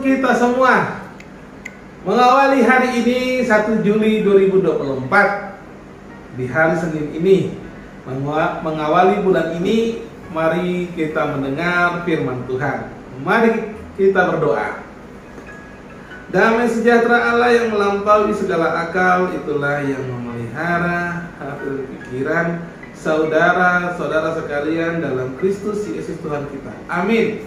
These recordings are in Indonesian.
untuk kita semua. Mengawali hari ini 1 Juli 2024, di hari Senin ini, mengawali bulan ini, mari kita mendengar firman Tuhan. Mari kita berdoa. Damai sejahtera Allah yang melampaui segala akal, itulah yang memelihara hati dan pikiran saudara-saudara sekalian dalam Kristus Yesus Tuhan kita. Amin.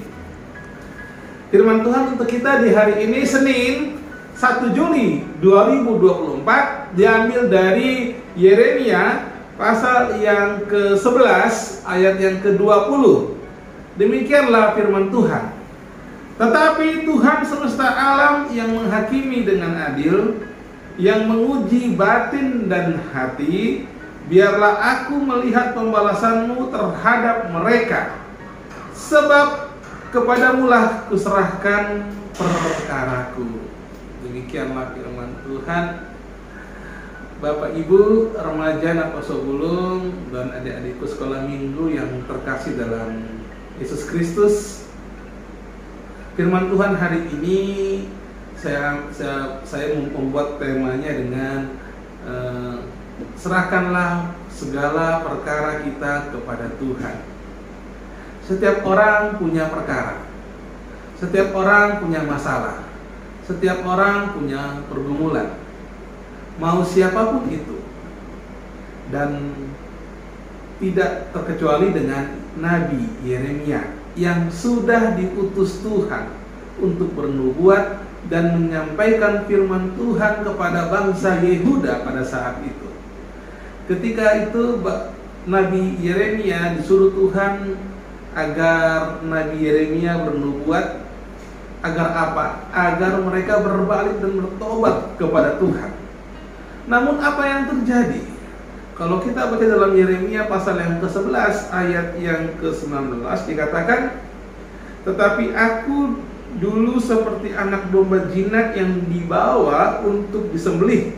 Firman Tuhan untuk kita di hari ini Senin 1 Juli 2024 diambil dari Yeremia pasal yang ke-11 ayat yang ke-20. Demikianlah firman Tuhan. Tetapi Tuhan semesta alam yang menghakimi dengan adil, yang menguji batin dan hati, biarlah aku melihat pembalasanmu terhadap mereka, sebab kepadamulah kuserahkan perkaraku. Demikianlah firman Tuhan. Bapak Ibu, remaja Naposo Bulung dan adik-adikku sekolah minggu yang terkasih dalam Yesus Kristus, firman Tuhan hari ini saya membuat temanya dengan serahkanlah segala perkara kita kepada Tuhan. Setiap orang punya perkara, setiap orang punya masalah, setiap orang punya pergumulan, mau siapapun itu. Dan tidak terkecuali dengan Nabi Yeremia yang sudah diutus Tuhan untuk bernubuat dan menyampaikan firman Tuhan kepada bangsa Yehuda pada saat itu. Ketika itu Nabi Yeremia disuruh Tuhan agar Nabi Yeremia bernubuat. Agar apa? Agar mereka berbalik dan bertobat kepada Tuhan. Namun apa yang terjadi? Kalau kita baca dalam Yeremia pasal yang ke-11 ayat yang ke-19 dikatakan, tetapi aku dulu seperti anak domba jinak yang dibawa untuk disembelih.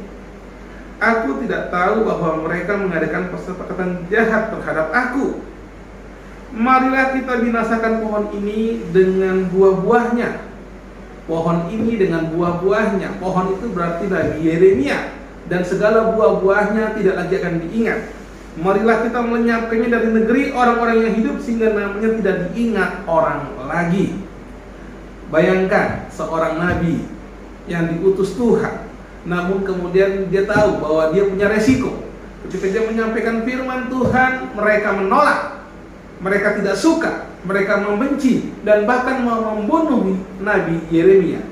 Aku tidak tahu bahwa mereka mengadakan persepakatan jahat terhadap aku. Marilah kita binasakan pohon ini dengan buah-buahnya. Pohon ini dengan buah-buahnya. Pohon itu berarti Nabi Yeremia, dan segala buah-buahnya tidak lagi akan diingat. Marilah kita melenyapkannya dari negeri orang-orang yang hidup, sehingga namanya tidak diingat orang lagi. Bayangkan seorang nabi yang diutus Tuhan, namun kemudian dia tahu bahwa dia punya resiko. Ketika dia menyampaikan firman Tuhan, mereka menolak, mereka tidak suka, mereka membenci, dan bahkan mau membunuh Nabi Yeremia.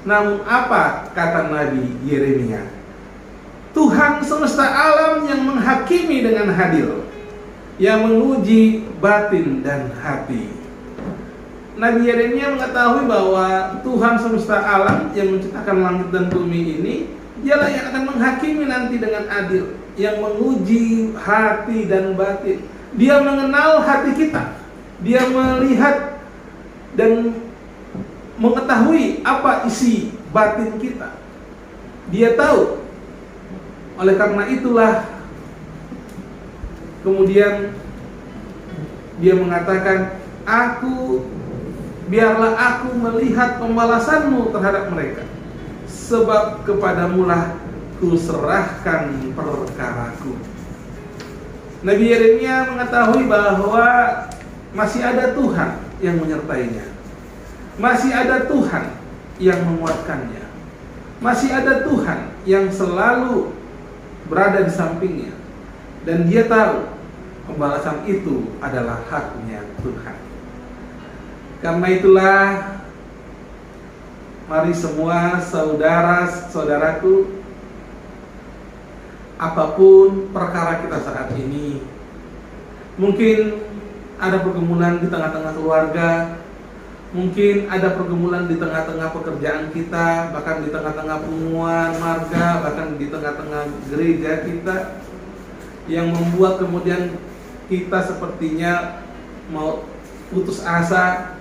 Namun apa kata Nabi Yeremia? Tuhan semesta alam yang menghakimi dengan adil, yang menguji batin dan hati. Nabi Yeremia mengetahui bahwa Tuhan semesta alam yang menciptakan langit dan bumi ini, dialah yang akan menghakimi nanti dengan adil, yang menguji hati dan batin. Dia mengenal hati kita. Dia melihat dan mengetahui apa isi batin kita. Dia tahu. Oleh karena itulah kemudian dia mengatakan, biarlah aku melihat pembalasanmu terhadap mereka, sebab kepadamulah kuserahkan perkaraku. Nabi Yeremia mengetahui bahwa masih ada Tuhan yang menyertainya, masih ada Tuhan yang menguatkannya, masih ada Tuhan yang selalu berada di sampingnya, dan dia tahu pembalasan itu adalah haknya Tuhan. Karena itulah, mari semua saudara-saudaraku, apapun perkara kita saat ini, mungkin ada pergumulan di tengah-tengah keluarga, mungkin ada pergumulan di tengah-tengah pekerjaan kita, bahkan di tengah-tengah pengumuman marga, bahkan di tengah-tengah gereja kita, yang membuat kemudian kita sepertinya mau putus asa,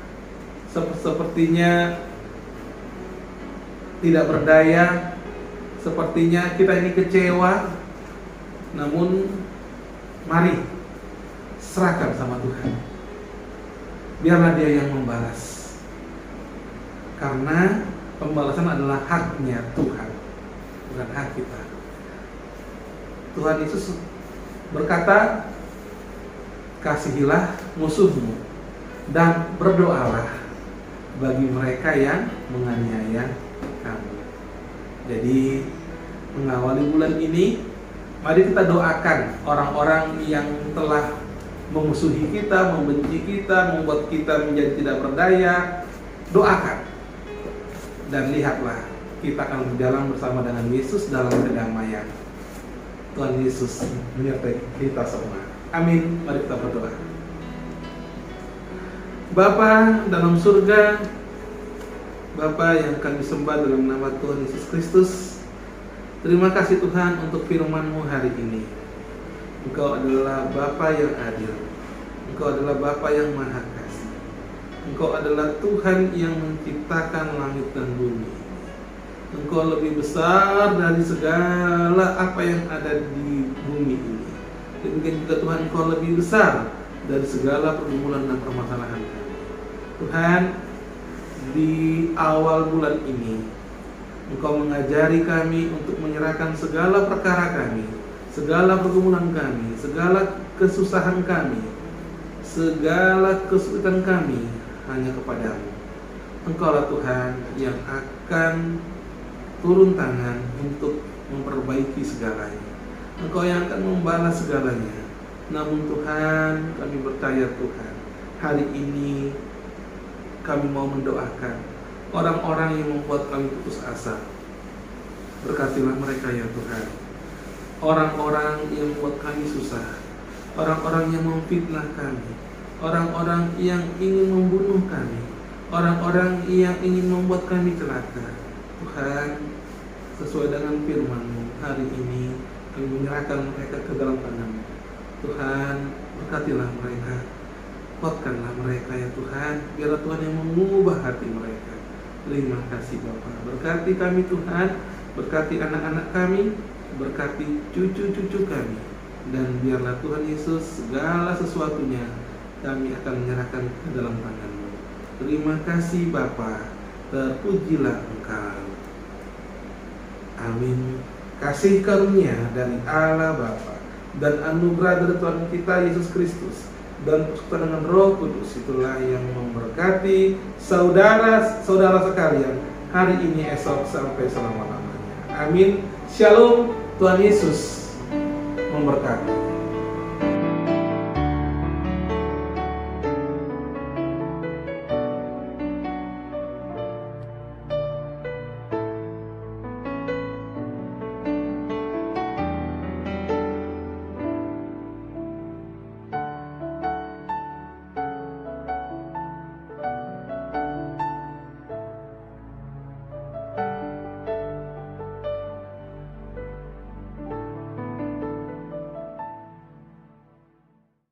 sepertinya tidak berdaya, sepertinya kita ini kecewa. Namun mari serahkan sama Tuhan. Biarlah Dia yang membalas. Karena pembalasan adalah haknya Tuhan, bukan hak kita. Tuhan Yesus berkata, kasihilah musuhmu dan berdoalah bagi mereka yang menganiaya kamu. Jadi mengawali bulan ini, mari kita doakan orang-orang yang telah memusuhi kita, membenci kita, membuat kita menjadi tidak berdaya. Doakan. Dan lihatlah, kita akan berjalan bersama dengan Yesus dalam kedamaian. Tuhan Yesus menyertai kita semua. Amin. Mari kita berdoa. Bapa dalam surga, Bapa yang kami sembah dalam nama Tuhan Yesus Kristus, terima kasih Tuhan untuk firman-Mu hari ini. Engkau adalah Bapa yang adil. Engkau adalah Bapa yang maha kasih. Engkau adalah Tuhan yang menciptakan langit dan bumi. Engkau lebih besar dari segala apa yang ada di bumi ini. Demikian juga Tuhan, Engkau lebih besar dari segala pergumulan dan permasalahan kami. Tuhan, di awal bulan ini Engkau mengajari kami untuk menyerahkan segala perkara kami, segala pergumulan kami, segala kesusahan kami, segala kesulitan kami hanya kepadamu. Engkaulah Tuhan yang akan turun tangan untuk memperbaiki segalanya. Engkau yang akan membalas segalanya. Namun Tuhan, kami percaya Tuhan, hari ini kami mau mendoakan orang-orang yang membuat kami putus asa. Berkatilah mereka ya Tuhan. Orang-orang yang membuat kami susah, orang-orang yang memfitnah kami, orang-orang yang ingin membunuh kami, orang-orang yang ingin membuat kami celaka. Tuhan, sesuai dengan firman-Mu, hari ini kami menyerahkan mereka ke dalam tangan-Mu. Tuhan, berkatilah mereka, kuatkanlah mereka ya Tuhan, biarlah Tuhan yang mengubah hati mereka. Terima kasih Bapa. Berkati kami Tuhan, berkati anak-anak kami, berkati cucu-cucu kami, dan biarlah Tuhan Yesus segala sesuatunya kami akan menyerahkan ke dalam tangan-Mu. Terima kasih Bapa, terpujilah Engkau. Amin. Kasih karunia dari Allah Bapa dan anugerah dari Tuhan kita Yesus Kristus dan persekutuan dengan Roh Kudus, itulah yang memberkati saudara-saudara sekalian hari ini, esok, sampai selama-lamanya. Amin. Shalom. Tuhan Yesus memberkati.